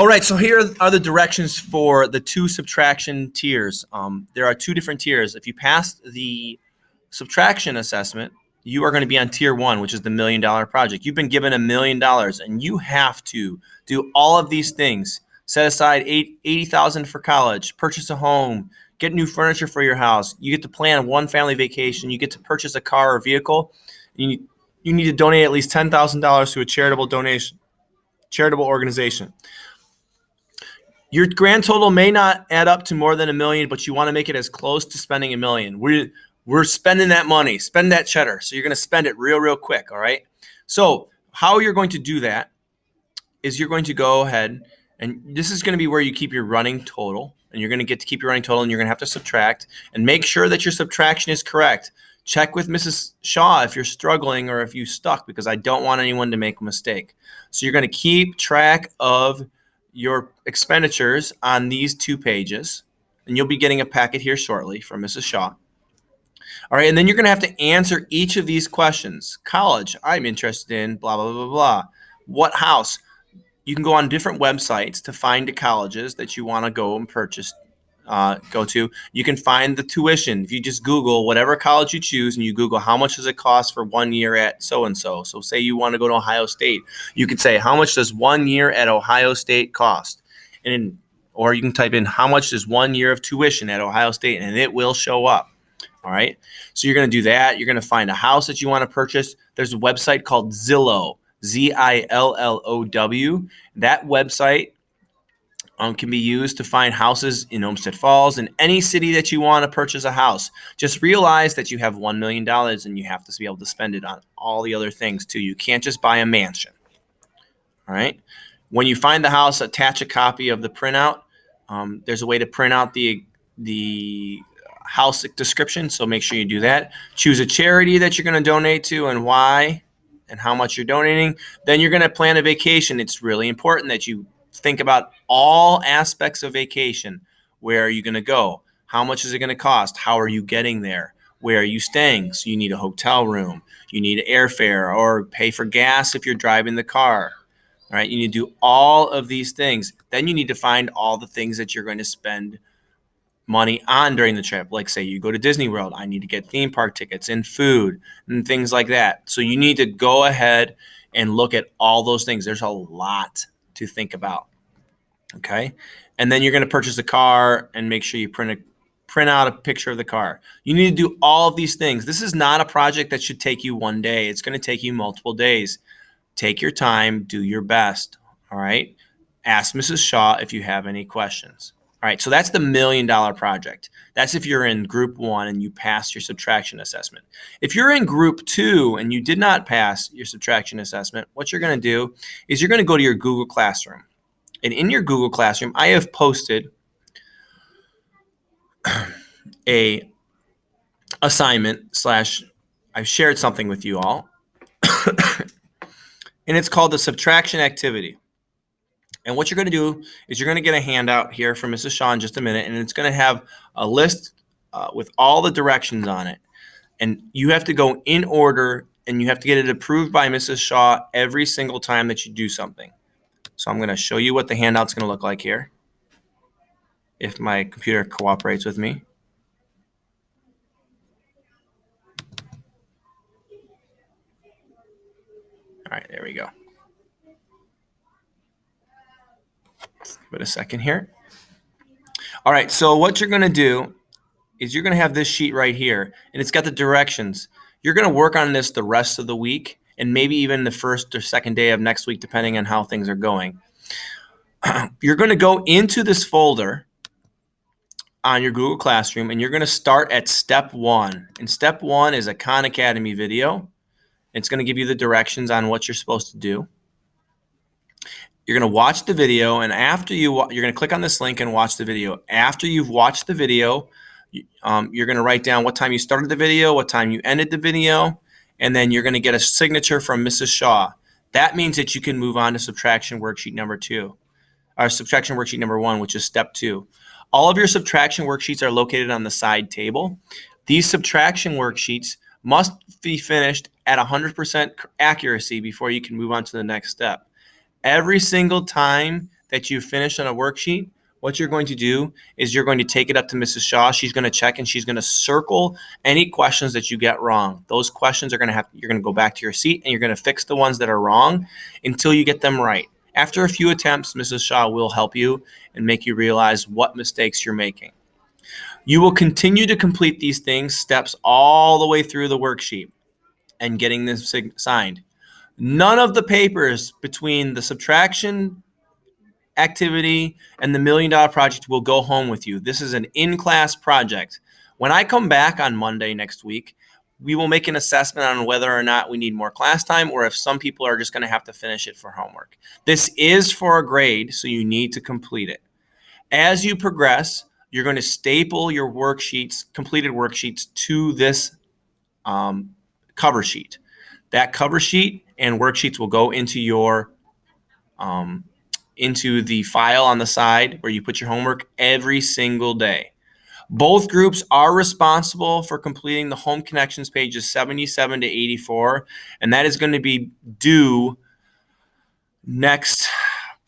All right, so here are the directions for the two subtraction tiers. There are two different tiers. If you pass the subtraction assessment, you are going to be on tier one, which is the $1 million project. You've been given $1 million, and you have to do all of these things. Set aside $80,000 for college, purchase a home, get new furniture for your house. You get to plan one family vacation. You get to purchase a car or vehicle. You need to donate at least $10,000 to a charitable organization. Your grand total may not add up to more than $1 million, but you want to make it as close to spending $1 million. We're spending that money, spend that cheddar. So you're going to spend it real quick. All right. So how you're going to do that is you're going to go ahead, and this is going to be where you keep your running total, and you're going to get to keep your running total, and you're going to have to subtract and make sure that your subtraction is correct. Check with Mrs. Shaw if you're struggling or if you stuck, because I don't want anyone to make a mistake. So you're going to keep track of your expenditures on these two pages, and you'll be getting a packet here shortly from Mrs. Shaw. All right, and then you're going to have to answer each of these questions. College, I'm interested in blah, blah, blah, blah. What house? You can go on different websites to find the colleges that you want to go and purchase, go to. You can find the tuition. If you just Google whatever college you choose and you Google how much does it cost for 1 year at so-and-so. So say you want to go to Ohio State. You could say, how much does 1 year at Ohio State cost? Or you can type in how much is 1 year of tuition at Ohio State, and it will show up. All right. So you're going to do that. You're going to find a house that you want to purchase. There's a website called Zillow, Zillow. That website can be used to find houses in Olmsted Falls, in any city that you want to purchase a house. Just realize that you have $1 million and you have to be able to spend it on all the other things too. You can't just buy a mansion. All right. When you find the house, attach a copy of the printout. There's a way to print out the house description, so make sure you do that. Choose a charity that you're going to donate to and why and how much you're donating. Then you're going to plan a vacation. It's really important that you think about all aspects of vacation. Where are you going to go? How much is it going to cost? How are you getting there? Where are you staying? So you need a hotel room. You need airfare or pay for gas if you're driving the car. All right, you need to do all of these things. Then you need to find all the things that you're going to spend money on during the trip. Like say you go to Disney World, I need to get theme park tickets and food and things like that. So you need to go ahead and look at all those things. There's a lot to think about. Okay. And then you're going to purchase a car and make sure you print out a picture of the car. You need to do all of these things. This is not a project that should take you one day. It's going to take you multiple days. Take your time, do your best. All right. Ask Mrs. Shaw if you have any questions. All right, so that's the $1 million project. That's if you're in group one and you passed your subtraction assessment. If you're in group two and you did not pass your subtraction assessment, what you're going to do is you're going to go to your Google Classroom. And in your Google Classroom, I have posted a assignment / I've shared something with you all. And it's called the subtraction activity. And what you're going to do is you're going to get a handout here from Mrs. Shaw in just a minute, and it's going to have a list with all the directions on it. And you have to go in order, and you have to get it approved by Mrs. Shaw every single time that you do something. So I'm going to show you what the handout's going to look like here, if my computer cooperates with me. All right, there we go. Give it a second here. All right, so what you're going to do is you're going to have this sheet right here, and it's got the directions. You're going to work on this the rest of the week and maybe even the first or second day of next week, depending on how things are going. You're going to go into this folder on your Google Classroom, and you're going to start at step one. And step one is a Khan Academy video. It's going to give you the directions on what you're supposed to do. You're going to watch the video, and after you're going to click on this link and watch the video. After you've watched the video, you're going to write down what time you started the video, what time you ended the video, and then you're going to get a signature from Mrs. Shaw. That means that you can move on to subtraction worksheet number 2, or subtraction worksheet number 1, which is step 2. All of your subtraction worksheets are located on the side table. These subtraction worksheets must be finished at 100% accuracy before you can move on to the next step. Every single time that you finish on a worksheet, what you're going to do is you're going to take it up to Mrs. Shaw. She's going to check and she's going to circle any questions that you get wrong. Those questions you're going to go back to your seat and you're going to fix the ones that are wrong until you get them right. After a few attempts, Mrs. Shaw will help you and make you realize what mistakes you're making. You will continue to complete these steps all the way through the worksheet and getting this signed. None of the papers between the subtraction activity and the $1 million project will go home with you. This is an in-class project. When I come back on Monday next week, we will make an assessment on whether or not we need more class time or if some people are just going to have to finish it for homework. This is for a grade, so you need to complete it. As you progress, you're going to staple your worksheets, completed worksheets, to this cover sheet. That cover sheet and worksheets will go into your into the file on the side where you put your homework every single day. Both groups are responsible for completing the home connections pages 77 to 84, and that is going to be due next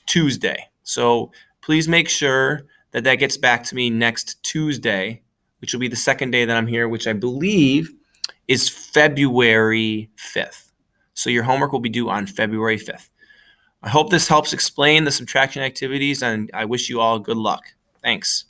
Tuesday. So please make sure that gets back to me next Tuesday, which will be the second day that I'm here, which I believe is February 5th. So your homework will be due on February 5th. I hope this helps explain the subtraction activities, and I wish you all good luck. Thanks.